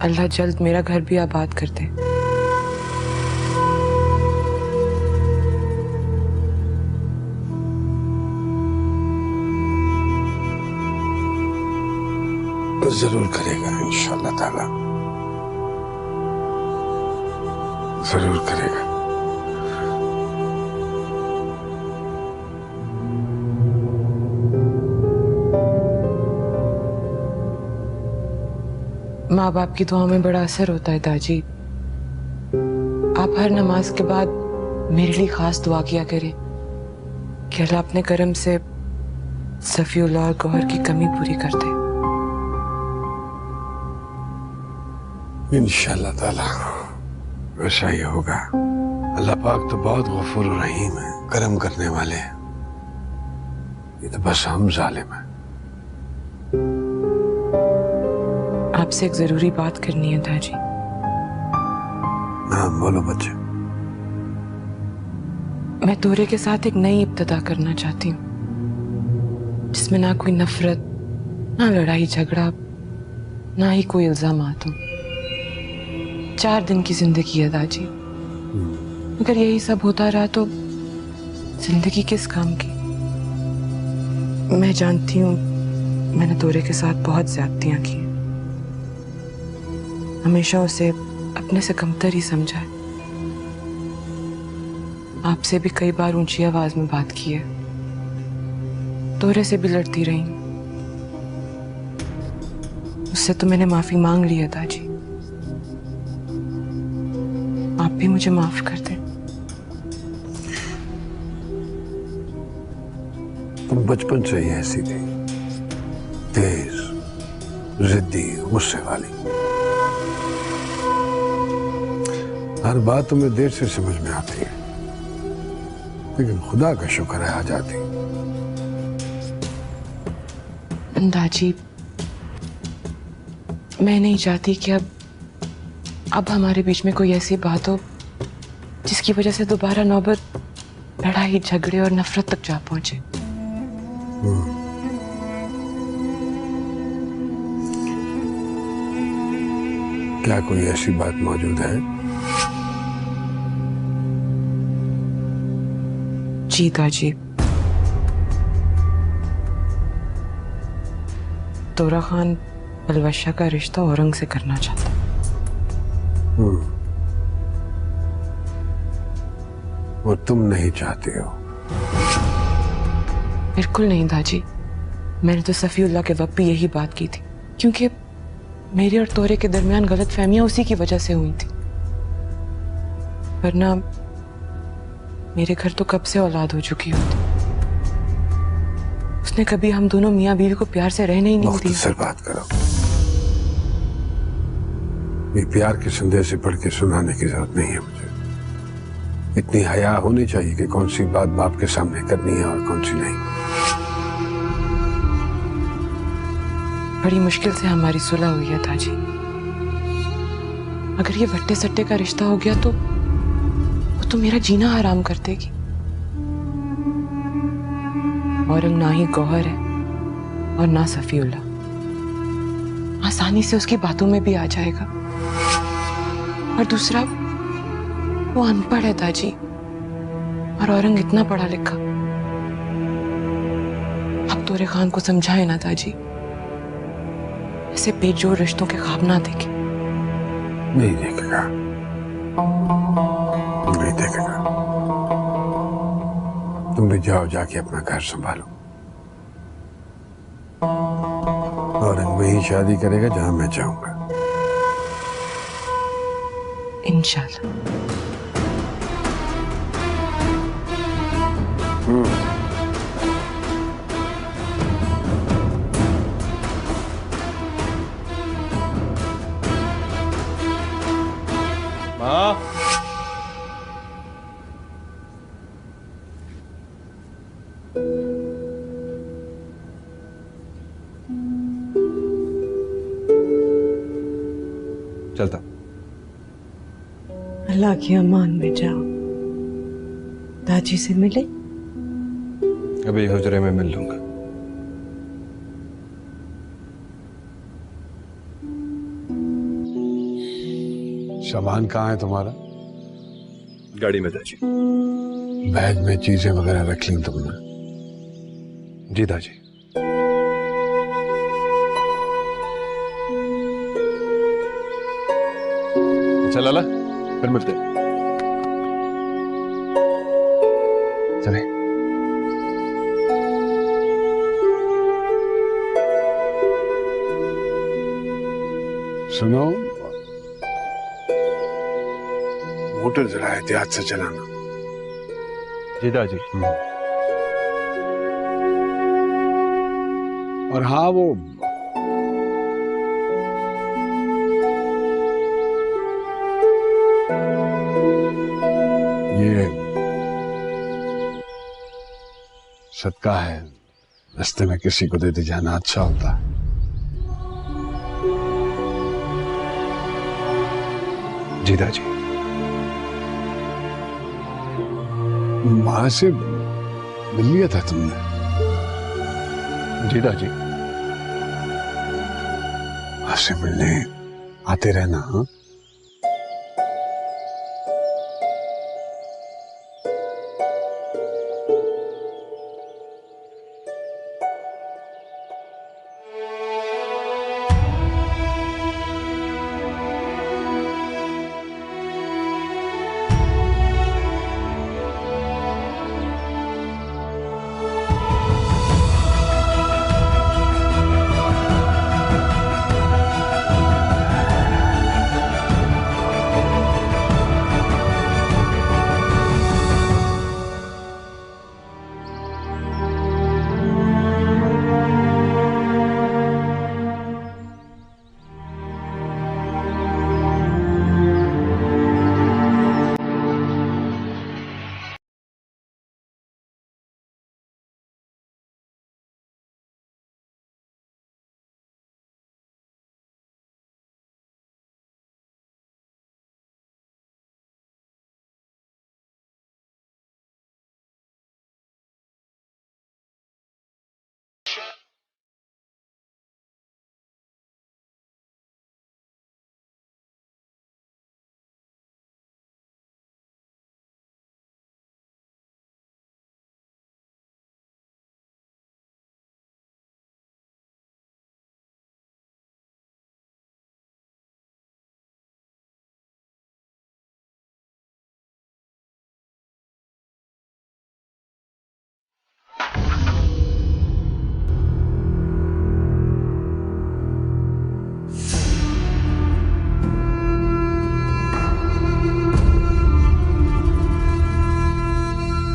अल्लाह जल्द मेरा घर भी आबाद कर दे। जरूर करेगा इंशाअल्लाह ताला, जरूर करेगा। माँ बाप की दुआओं में बड़ा असर होता है दाजी। आप हर नमाज के बाद मेरे लिए खास दुआ किया करें कि अल्लाह अपने करम से सफीउल्लाह और गौहर की कमी पूरी कर दे। इंशाअल्लाह ताला वैसा ही होगा। अल्लाह पाक तो बहुत गफूर और रहीम है, करम करने वाले हैं। ये तो बस हम जालिम हैं। आपसे एक जरूरी बात करनी है दाजी। हाँ बोलो बच्चे। मैं तोरे के साथ एक नई इब्तिदा करना चाहती हूँ जिसमें ना कोई नफरत, ना लड़ाई झगड़ा, ना ही कोई इल्जामात हो। 4 दिन की जिंदगी है दाजी। अगर यही सब होता रहा तो जिंदगी किस काम की। मैं जानती हूँ मैंने तोरे के साथ बहुत ज्यादतियां की, हमेशा उसे अपने से कमतर ही समझा है। आपसे भी कई बार ऊंची आवाज में बात की है, तोरे से भी लड़ती रही। उससे तो मैंने माफी मांग ली है दाजी। आप भी मुझे माफ कर दें। तुम बचपन से ही ऐसी थी, तेज, जिद्दी, गुस्से वाली। हर बात तुम्हें देर से समझ में आती है, लेकिन खुदा का शुक्र है आ जाती। दाजी मैं नहीं चाहती कि अब हमारे बीच में कोई ऐसी बात हो जिसकी वजह से दोबारा नौबत लड़ाई झगड़े और नफरत तक जा पहुंचे। क्या कोई ऐसी बात मौजूद है? जी दाजी, तोरा खान अलवशा का रिश्ता औरंग से करना चाहता। और तुम नहीं चाहते हो? बिल्कुल नहीं दाजी। मैंने तो सफीउल्लाह के वक्त भी यही बात की थी, क्योंकि मेरे और तोरे के दरमियान गलत फहमियां उसी की वजह से हुई थी। वरना मेरे घर तो कब से औलाद हो चुकी होती। उसने कभी हम दोनों मियाँ बीवी को प्यार से रहने ही नहीं दिया। मुख्तसर बात करो। ये प्यार के संदेश से पढ़ के सुनाने की जरूरत नहीं है मुझे। इतनी हया होनी चाहिए कि कौन सी बात बाप के सामने करनी है और कौन सी नहीं। बड़ी मुश्किल से हमारी सुलह हुई है ताजी। अगर ये वट्टे सट्टे का रिश्ता हो गया तो वो तो मेरा जीना हराम कर देगी। औरंग ना ही गौहर है और ना सफीउल्लाह। आसानी से उसकी बातों में भी आ जाएगा। और दूसरा, वो अनपढ़ है ताजी, और औरंग इतना पढ़ा लिखा। अब तोरे खान को समझाए ना ताजी, ऐसे बेजोड़ रिश्तों के ख्वाब ना देखे। नहीं देखेगा, नहीं देखेगा। तुम भी जाओ, जाके अपना घर संभालो। औरंग वही शादी करेगा जहां मैं चाहूंगा। इंशाल्लाह। माँ, चलता। अल्लाह की अमान में जाओ। दादी से मिले? अभी हुजरे में मिल लूंगा। सामान कहाँ है तुम्हारा? गाड़ी में दाजी। बैग में चीजें वगैरह रख ली तुमने? जी दाजी। अच्छा लाला, फिर मिलते हैं। चले। सुनो, मोटर जरा एहतियात से चलाना। जी दाजी। और हाँ, वो ये सदका है, रास्ते में किसी को दे दे जाना अच्छा होता है। जी दाजी। माँ से मिल लिया था तुमने? जी दाजी। माँ से मिलने आते रहना। हाँ,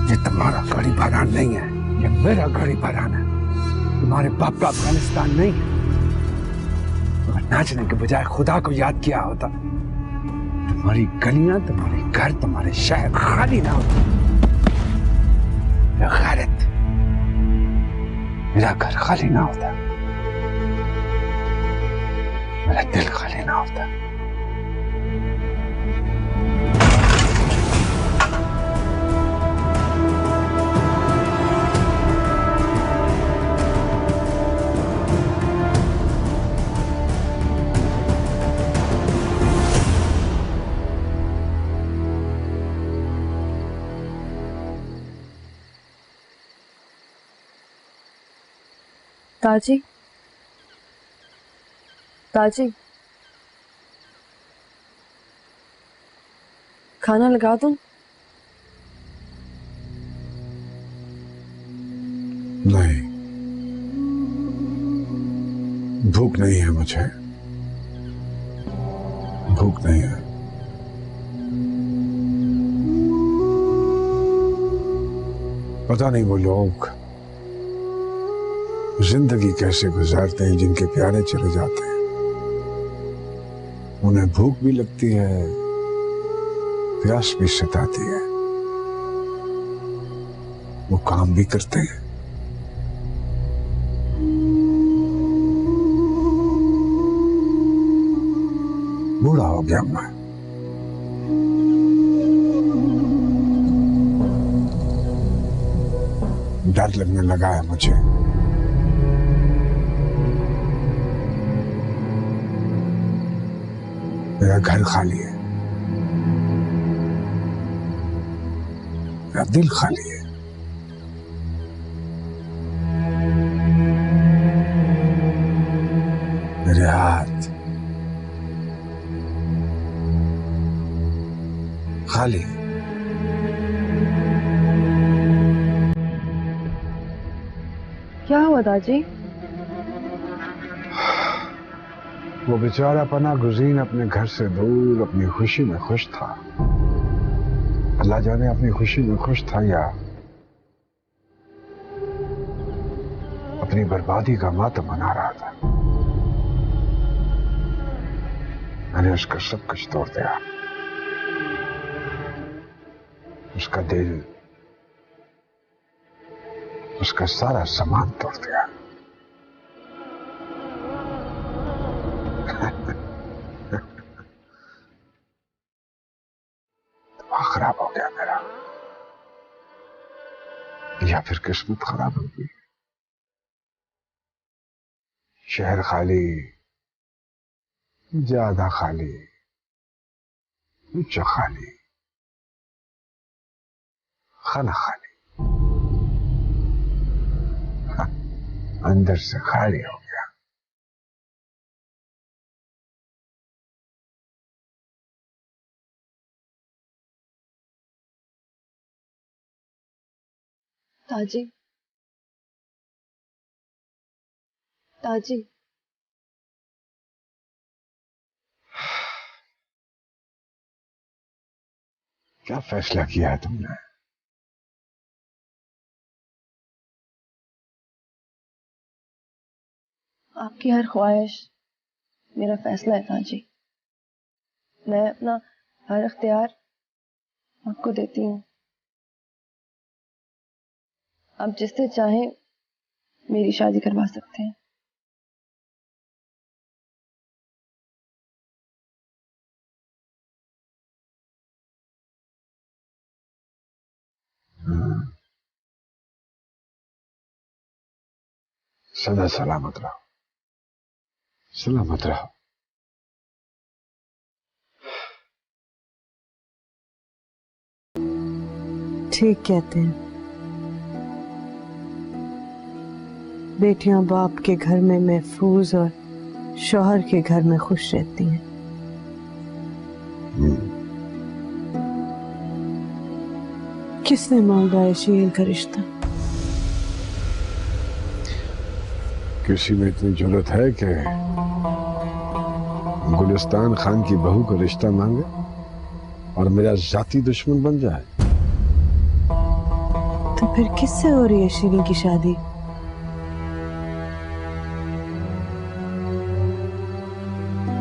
ये तुम्हारा गाड़ी भरान नहीं है, ये मेरा गाड़ी भरान है। तुम्हारे बाप का अफगानिस्तान नहीं है। अगर नाचने के बजाय खुदा को याद किया होता, तुम्हारी गलियां, तुम्हारे घर, तुम्हारे शहर खाली ना होते। गैरत, मेरा घर खाली ना होता, मेरा दिल खाली ना होता। ताजी, ताजी, खाना लगा दूं? नहीं, भूख नहीं है मुझे, भूख नहीं है। पता नहीं वो लोग जिंदगी कैसे गुजारते हैं जिनके प्यारे चले जाते हैं। उन्हें भूख भी लगती है, प्यास भी सताती है, वो काम भी करते हैं। बूढ़ा हो गया मैं, डर लगने लगा है मुझे। मेरा घर खाली है, मेरा दिल खाली है। मेरे हाथ खाली है। क्या हुआ दादी? वो बेचारा पना गुज़ीन अपने घर से दूर अपनी खुशी में खुश था। अल्लाह जाने अपनी खुशी में खुश था या अपनी बर्बादी का मातम मना रहा था। मैंने उसका सब कुछ तोड़ दिया, उसका दिल, उसका सारा सामान तोड़ दिया। दिमाग खराब हो गया मेरा, या फिर किस्मत खराब हो गई। शहर खाली, ज्यादा खाली, ऊंचा खाली, खाना खाली, अंदर से खाली हो गया। ताजी, ताजी, क्या फैसला किया है तुमने? आपकी हर ख्वाहिश मेरा फैसला है ताजी। मैं अपना हर इख्तियार आपको देती हूँ। आप जिससे चाहें मेरी शादी करवा सकते हैं। सदा सलामत रहो, सलामत रहो। ठीक कहते हैं, बेटियां बाप के घर में महफूज और शौहर के घर में खुश रहती हैं। किसने मांगा है शील का रिश्ता? किसी में इतनी जरूरत है कि गुलिस्तान खान की बहू का रिश्ता मांगे और मेरा जाती दुश्मन बन जाए? तो फिर किससे हो रही है शीरी की शादी?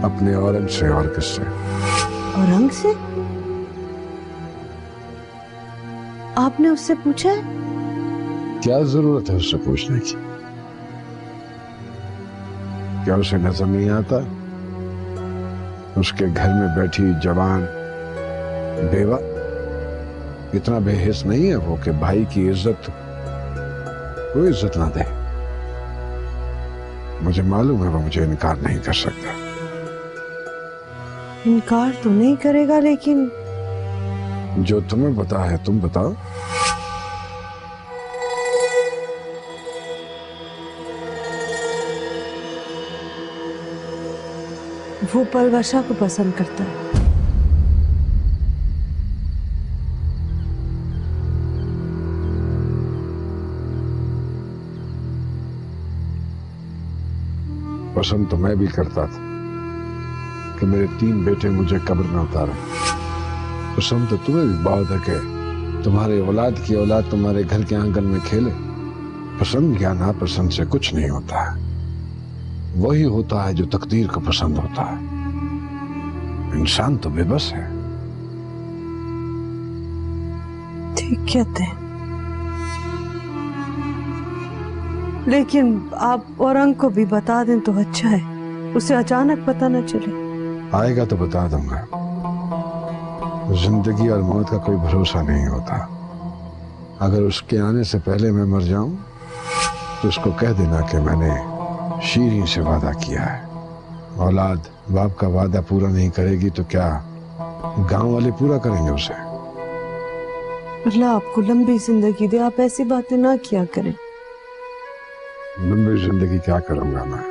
अपने औरंग से। और किससे? औरंग से? आपने उससे पूछा है? क्या जरूरत है उससे पूछने की? क्या उसे नजर नहीं आता उसके घर में बैठी जवान बेवा इतना बेहिस नहीं है वो कि भाई की इज्जत कोई इज्जत ना दे? मुझे मालूम है वो मुझे इनकार नहीं कर सकता। इनकार तो नहीं करेगा, लेकिन जो तुम्हें पता है तुम बताओ। वो परवशा को पसंद करता है। पसंद तो मैं भी करता था कि मेरे 3 बेटे मुझे कब्र में उतारे। पसंद तो तुम्हें भी बहुत है कि तुम्हारे औलाद की औलाद तुम्हारे घर के आंगन में खेले। पसंद या नापसंद से कुछ नहीं होता है, वही होता है जो तकदीर को पसंद होता है। इंसान तो बेबस है। ठीक कहते हैं, लेकिन आप औरंग को भी बता दें तो अच्छा है, उसे अचानक पता न चले। आएगा तो बता दूंगा। जिंदगी और मौत का कोई भरोसा नहीं होता। अगर उसके आने से पहले मैं मर जाऊं तो उसको कह देना कि मैंने शीरी से वादा किया है। औलाद बाप का वादा पूरा नहीं करेगी तो क्या गांव वाले पूरा करेंगे उसे? अल्लाह आपको लंबी जिंदगी दे, आप ऐसी बातें ना किया करें। लंबी जिंदगी क्या करूंगा मैं?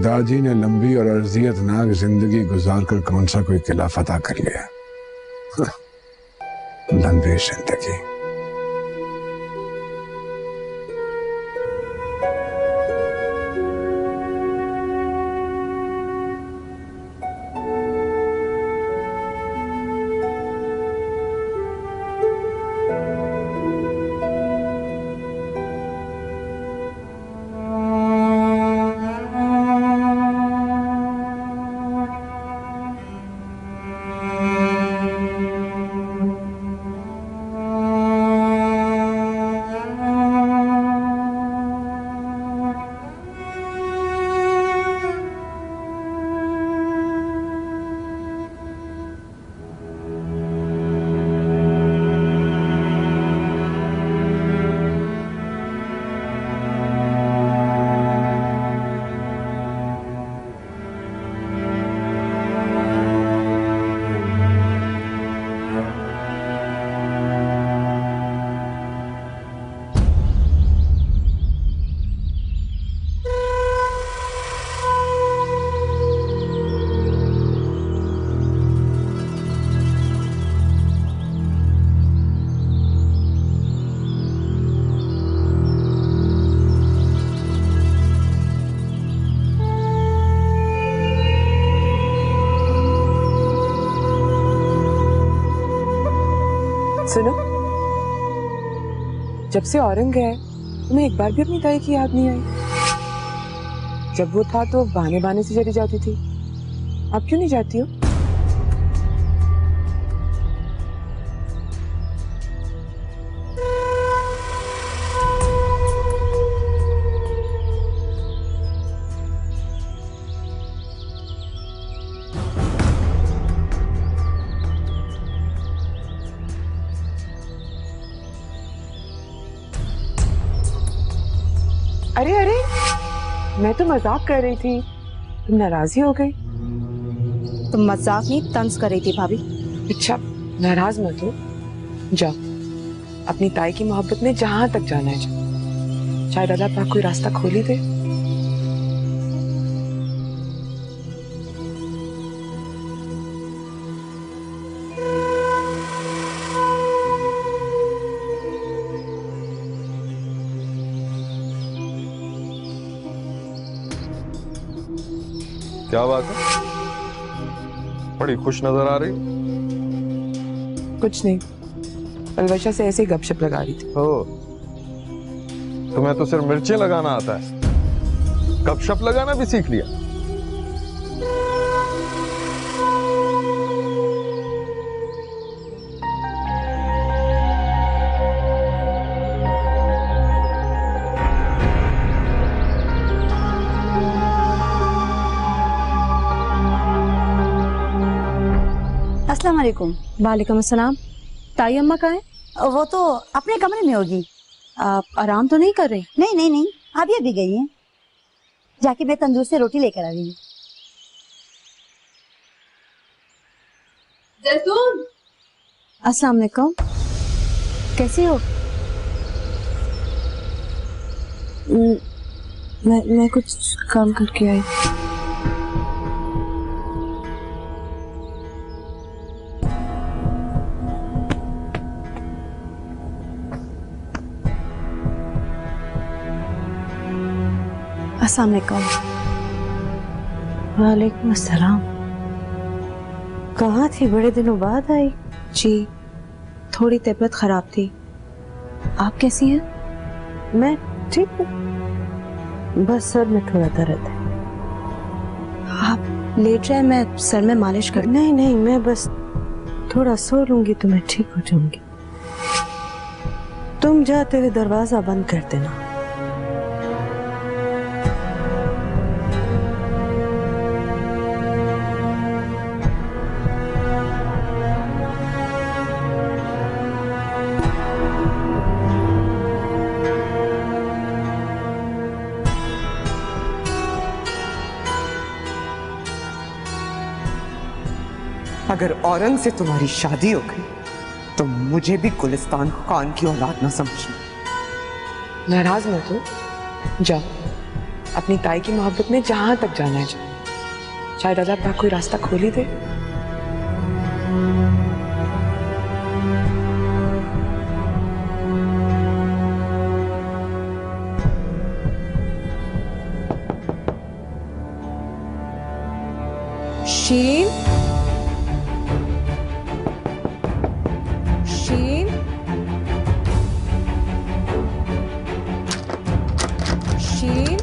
दादी ने लंबी और अरजियतनाक जिंदगी गुजारकर कौन सा कोई किला फतह कर लिया? लंबी जिंदगी। सुनो, जब से औरंग है तुम्हें एक बार भी अपनी ताई की याद नहीं आई। जब वो था तो बहाने बहाने से चली जाती थी, अब क्यों नहीं जाती हो? अरे अरे, मैं तो मजाक कर रही थी, तुम नाराज ही हो गई। तुम मजाक नहीं तंज कर रही थी भाभी। अच्छा, नाराज मत हो, जाओ अपनी ताई की मोहब्बत में जहां तक जाना है जाओ, शायद अल्लाह पाक कोई रास्ता खोल ही दे। क्या बात है, बड़ी खुश नजर आ रही। कुछ नहीं, अलवशा से ऐसे ही गपशप लगा रही थी। ओ, तुम्हें तो सिर्फ मिर्चें लगाना आता है, गपशप लगाना भी सीख लिया। अस्सलाम वालेकुम। वालेकुम अस्सलाम। ताई अम्मा कहाँ है? वो तो अपने कमरे में होगी। आप आराम तो नहीं कर रही? नहीं नहीं नहीं, अभी गई हैं। जाके मैं तंदूर से रोटी लेकर आ रही हूँ। जैतून, अस्सलाम वालेकुम, कैसी हो? मैं कुछ काम करके आई। अस्सलाम वालेकुम। वालेकुम अस्सलाम। कहाँ थी, बड़े दिनों बाद आई? जी, थोड़ी तबीयत खराब थी। आप कैसी हैं? मैं ठीक हूँ, बस सर में थोड़ा दर्द है। आप लेट जाए, मैं सर में मालिश कर। नहीं नहीं, मैं बस थोड़ा सो लूंगी तो मैं ठीक हो जाऊंगी। तुम जाते हुए दरवाजा बंद कर देना। अगर औरंग से तुम्हारी शादी हो गई तो मुझे भी गुलिस्तान खान की औलाद ना समझना। नाराज मत हो, जाओ अपनी ताई की मोहब्बत में जहां तक जाना है जाओ, शायद अल्लाह पाक कोई रास्ता खोल ही दे। शीन, शीन, शीन,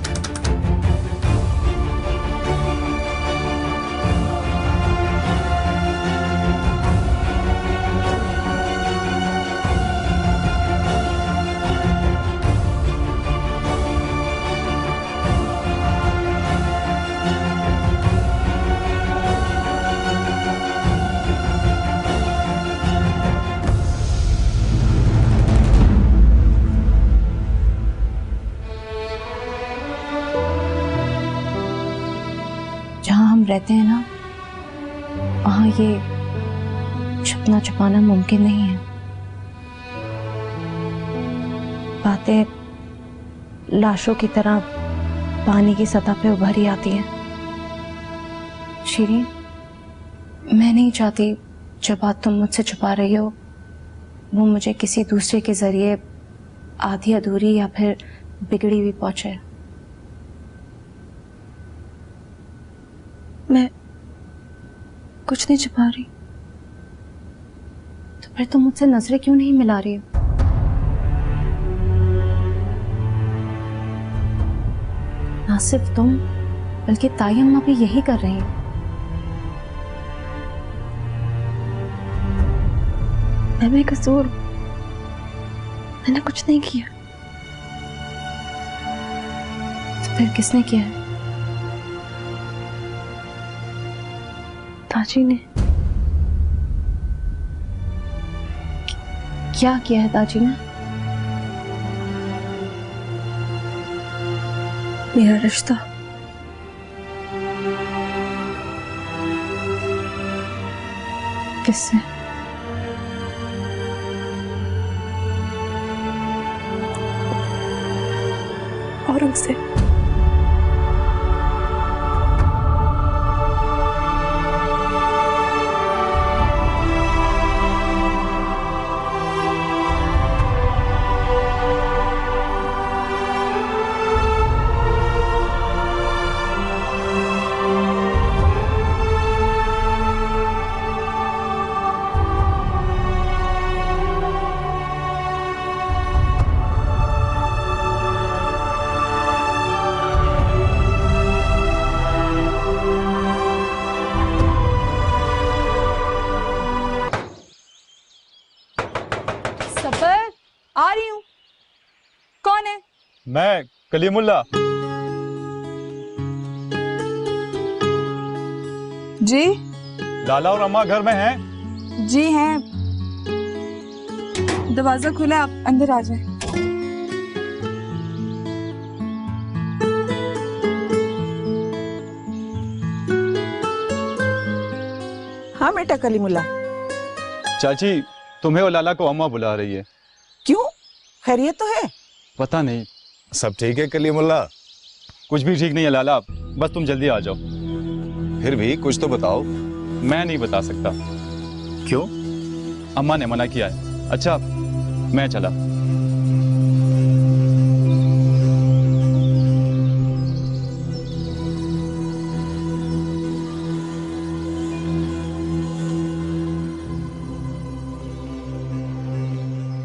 जहाँ हम रहते हैं ना, वहाँ ये छुपना छुपाना मुमकिन नहीं है। बातें लाशों की तरह पानी की सतह पे उभर ही आती हैं। शीरीन, मैं नहीं चाहती जो बात तुम मुझसे छुपा रही हो वो मुझे किसी दूसरे के जरिए आधी अधूरी या फिर बिगड़ी हुई पहुंचे। मैं कुछ नहीं छुपा रही, तो फिर तुम मुझसे नजरें क्यों नहीं मिला रही हो? ना सिर्फ तुम बल्कि ताई अम्मा भी यही कर रही हैं। मैं बेकसूर हूं, मैंने कुछ नहीं किया। तो फिर किसने किया है? ताजी ने। क्या किया है ताजी ने? मेरा रिश्ता। किससे? औरंग से। सफर, आ रही हूं। कौन है? मैं कलीमुल्ला। जी लाला और अम्मा घर में हैं? जी हैं। दरवाजा खुला है, आप अंदर आ जाएं। हाँ बेटा कलीमुल्ला। चाची, तुम्हें और लाला को अम्मा बुला रही है। क्यों, खैरियत तो है? पता नहीं। सब ठीक है कलीमुल्ला? कुछ भी ठीक नहीं है लाला, बस तुम जल्दी आ जाओ। फिर भी कुछ तो बताओ। मैं नहीं बता सकता। क्यों? अम्मा ने मना किया है। अच्छा, मैं चला।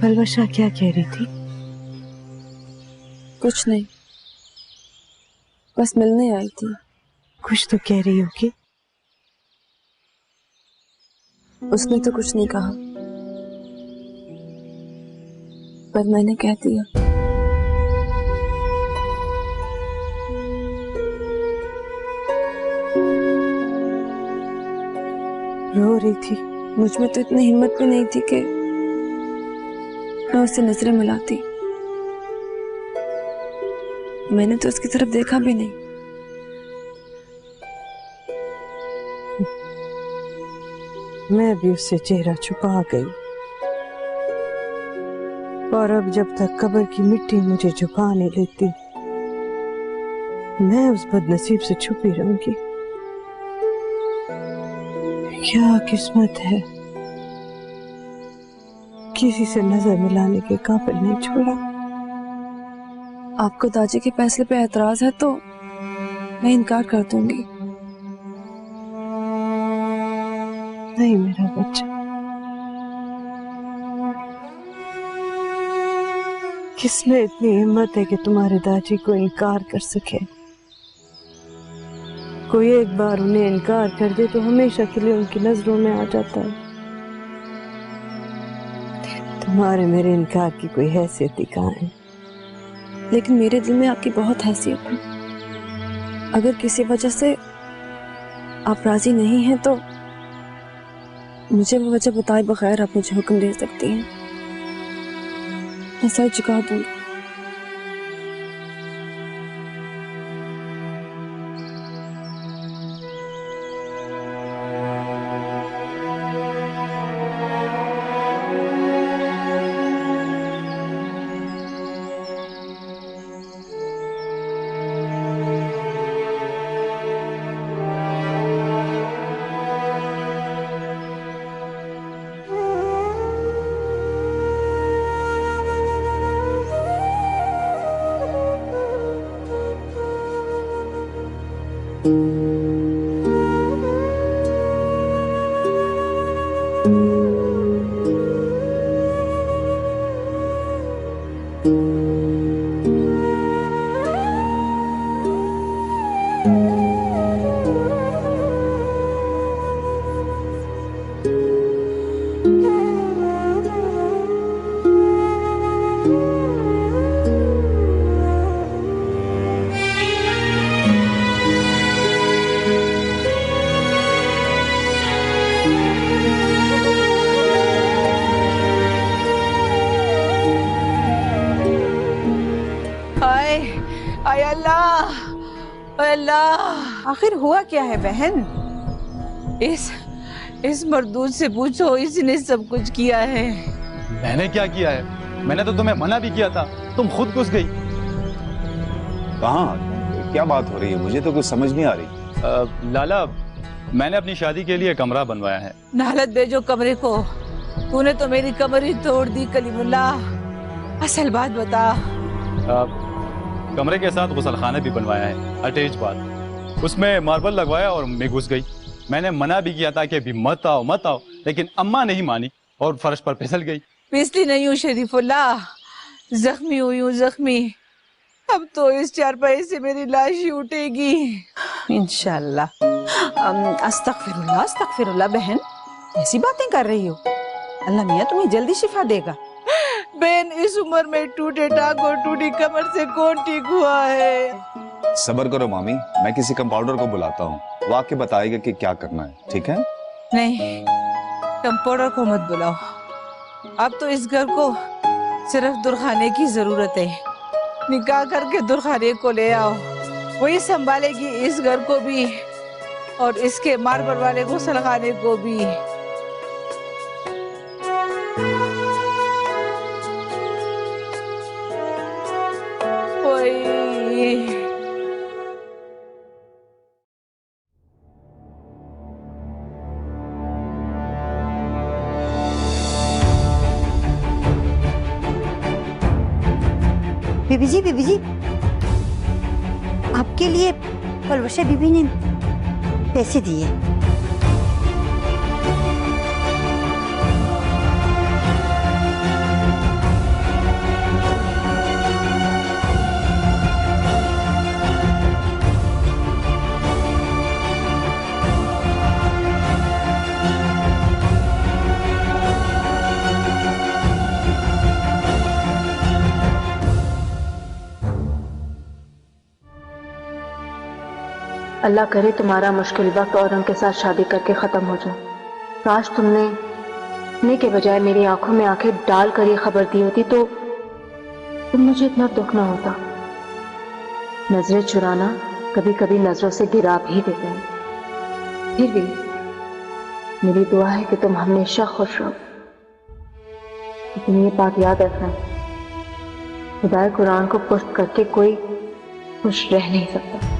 पलवशा क्या कह रही थी? कुछ नहीं, बस मिलने आई थी। कुछ तो कह रही होगी। उसने तो कुछ नहीं कहा, पर मैंने कह दिया। रो रही थी। मुझ में तो इतनी हिम्मत भी नहीं थी कि मैं उससे नजरें मिलाती। मैंने तो उसकी तरफ देखा भी नहीं। मैं भी उससे चेहरा छुपा गई, और अब जब तक कब्र की मिट्टी मुझे झुका नहीं लेती, मैं उस बदनसीब से छुपी रहूंगी। क्या किस्मत है, किसी से नजर मिलाने के काबिल नहीं छोड़ा। आपको दादी के फैसले पे एतराज है तो मैं इनकार कर दूंगी। नहीं मेरा बच्चा, किसमें इतनी हिम्मत है कि तुम्हारे दादी को इनकार कर सके? कोई एक बार उन्हें इनकार कर दे तो हमेशा के लिए उनकी नजरों में आ जाता है। तुम्हारे मेरे इनकार की कोई हैसियत ही कहाँ है? लेकिन मेरे दिल में आपकी बहुत हैसियत है। अगर किसी वजह से आप राजी नहीं हैं तो मुझे वो वजह बताए बगैर आप मुझे हुक्म दे सकती हैं, मैं सर झुका दूंगी। अल्लाह, आखिर हुआ क्या है बहन? इस मर्दूद से पूछो, इसने सब कुछ किया है। मैंने क्या किया है? मैंने तो तुम्हें मना भी किया था, तुम खुद घुस गई। कहाँ? क्या बात हो रही है? मुझे तो कुछ समझ नहीं आ रही। लाला, मैंने अपनी शादी के लिए कमरा बनवाया है। नालत भेजो कमरे को। तूने तो मेरी कमर ही तोड़ दी कलीमुल्ला। असल बात बता। कमरे के साथ गुसलखाना भी बनवाया है, अटैच बात। उसमें मार्बल लगवाया और मैं घुस गई। मैंने मना भी किया था कि अभी मत आओ मत आओ, लेकिन अम्मा नहीं मानी और फर्श पर फिसल गई। फिसली नहीं हूँ शरीफुल्ला, जख्मी हुई हूँ जख्मी। अब तो इस चारपाई से मेरी लाश ही उठेगी इंशाल्लाह। अस्तगफिरुल्लाह अस्तगफिरुल्लाह बहन, ऐसी बातें कर रही हो? अल्लाह मियाँ तुम्हें जल्दी शिफा देगा। बहन, इस उम्र में टूटे टांग और टूटी कमर से कौन ठीक हुआ है? सब्र करो मामी, मैं किसी कंपाउंडर को बुलाता हूँ, वो आके बताएगा कि क्या करना है, ठीक है? नहीं, कंपाउंडर को मत बुलाओ। अब तो इस घर को सिर्फ दुरखाने की जरूरत है। निकाह करके दुरखाने को ले आओ, वही संभालेगी इस घर को भी और इसके मार्बल वाले गुसलखाने को भी। बीबी जी, आपके लिए पलवशा बीबी ने पैसे दिए। अल्लाह करे तुम्हारा मुश्किल वक्त और उनके साथ शादी करके ख़त्म हो जाए। काश तुमने के बजाय मेरी आंखों में आंखें डाल कर ये खबर दी होती तो मुझे इतना दुख ना होता। नजरें चुराना कभी कभी नजरों से गिरा भी देते हैं। फिर भी मेरी दुआ है कि तुम हमेशा खुश रहो। लेकिन ये बात याद रखना, खुदाए कुरान को पुष्ट करके कोई खुश रह नहीं सकता।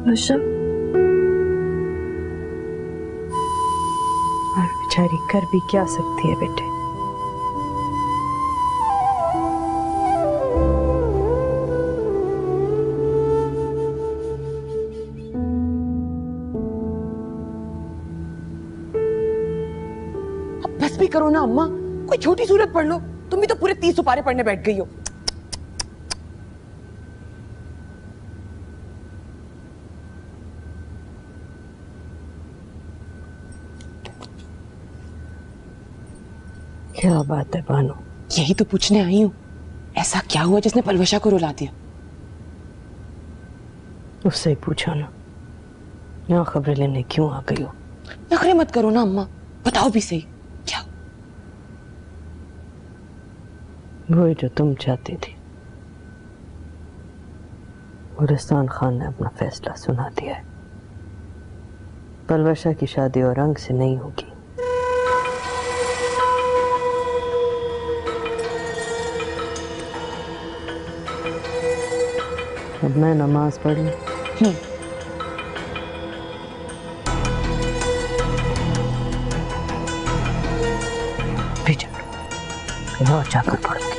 वर्षा, और बेचारी कर भी क्या सकती है बेटे। अब बस भी करो ना अम्मा, कोई छोटी सूरत पढ़ लो। तुम भी तो पूरे 30 सुपारे पढ़ने बैठ गई हो। क्या बात है बानो? यही तो पूछने आई हूँ, ऐसा क्या हुआ जिसने पलवशा को रुला दिया? उससे ही पूछा ना, यहाँ खबरें लेने क्यों आ गई हो? नखरे मत करो ना अम्मा, बताओ भी सही क्या? वही जो तुम चाहती थी। गुलिस्तान खान ने अपना फैसला सुना दिया है। पलवशा की शादी और रंग से नहीं होगी। अब मैं नमाज पढ़ लूं। भेजा, और जाकर पढ़ूंगी।